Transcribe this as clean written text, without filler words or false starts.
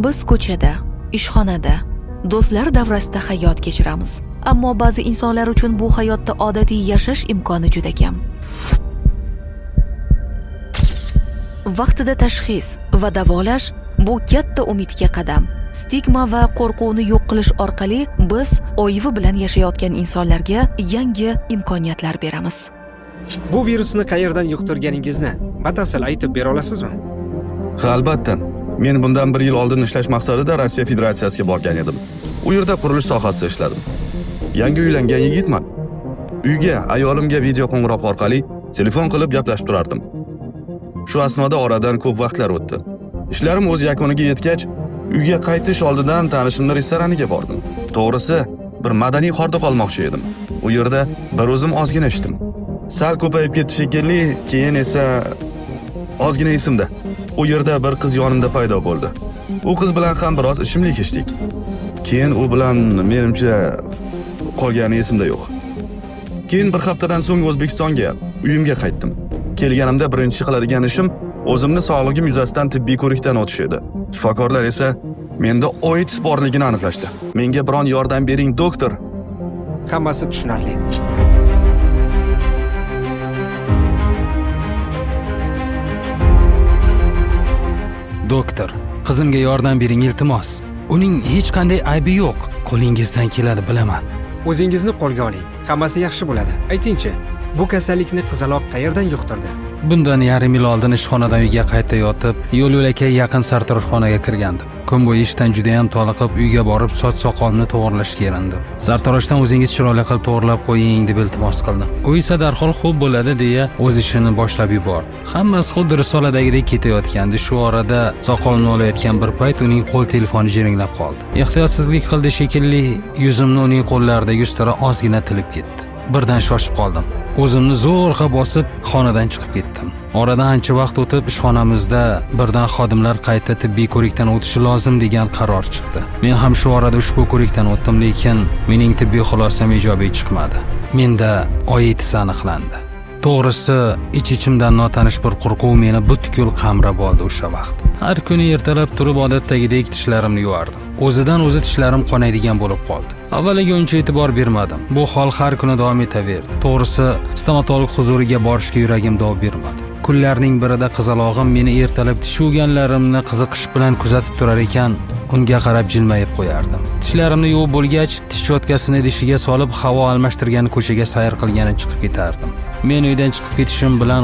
Biz ko'chada, ishxonada, do'stlar davrasida hayot kechiramiz. Ammo ba'zi insonlar uchun bu hayotda odatiy yashash imkoni juda kam. Vaqtida tashxis va davolash bu katta umidga qadam. Stigma va qo'rquvni yo'q qilish orqali biz OIV bilan yashayotgan insonlarga yangi imkoniyatlar beramiz. Bu virusni qayerdan yuqtirganingizni batafsil aytib bera olasizmi? Ha, albatta. Men bundan 1 yil oldin ishlash maqsadida Rossiya Federatsiyasiga borgan edim. U yerda qurilish sohasida ishladim. Yangi uylangan yigitman. Uyga ayolimga video qo'ng'iroq orqali telefon qilib gaplashib turardim. Shu asnoda oradan ko'p vaqtlar o'tdi. Ishlarim o'z yakuniga yetgach, uyga qaytish oldidan tanishimning restoraniga bordim. To'g'risi, bir madaniy hordiq olmoqchi edim. U yerda bir o'zim ozgina ichdim. Sal ko'payib ketdi shekilli, keyin esa ozgina esimda. U yerda bir qiz yonimda paydo bo'ldi. U qiz bilan ham biroz ichimlik ichdik. Keyin u bilan menimcha qolgani esimda yo'q. Keyin bir haftadan so'ng O'zbekistonga, uyimga qaytdim. Kelganimda birinchi qiladigan ishim o'zimni sog'ligim yuzasidan tibbiy ko'rikdan o'tish edi. Shifokorlar esa menda AIDS borligini aniqlashdi. Menga biron yordam bering, doktor. Hammasi tushunarli. Doktor, qizimga yordam bering iltimos. Uning hech qanday aybi yo'q. Qo'lingizdan keladi, bilaman. O'zingizni qo'lga oling. Hammasi yaxshi bo'ladi. Aytingchi, bu kasallikni qizaloq qayerdan yuqtirdi? Bundan yarim yil oldin ishxonadan uyga qaytayotib, yo'l-yo'lakay yaqin sartaroshxonaga kirgandim. Kun bo'yi ishdan juda ham toliqib, uyga borib soch soqolni to'g'rilashga erindim. Sartaroshdan o'zingiz chiroyli qilib to'g'rilab qo'ying deb iltimos qildim. U esa darhol xo'p bo'ladi deya o'z ishini boshlab yubordi. Hammasi xuddi risoladagidek ketayotgandi. Shu orada soqolni olayotgan bir payt uning qo'l telefoni jiringlab qoldi. Ehtiyotsizlik qildi shekilli, yuzimni uning qo'llaridagi ustira ozgina tilib ketdi. Birdan shoshib qoldim. O'zimni zo'rg'a bosib xonadan chiqib ketdim. Oradan ancha vaqt o'tib ishxonamizda birdan xodimlar qayta tibbiy ko'rikdan o'tishi lozim degan qaror chiqdi. Men ham shu orada ushbu ko'rikdan o'tdim, lekin mening tibbiy xulosam ijobiy chiqmadi. Menda AIDS aniqlandi. To'g'risi, ich-ichimdan notanish bir qo'rquv meni butkul qamrab oldi o'sha vaqt. Har kuni ertalab turib odatdagidek tishlarimni yuvardim. O'zidan o'zi tishlarim qonaydigan bo'lib qoldi. Avvaliga uncha e'tibor bermadim. Bu hol har kuni davom etaverdi. To'g'risi, stomatolog huzuriga borishga yuragim dov bermadi. Kunlarning birida qizalog'im meni ertalab tish yuvganlarimni qiziqish bilan kuzatib turar ekan, unga qarab jilmayib qo'yardim. Tishlarimni yuvib bo'lgach, tish cho'tkasini idishiga solib havo almashtirgan ko'chaga sayr qilgani chiqib ketardim. Men uydan chiqib ketishim bilan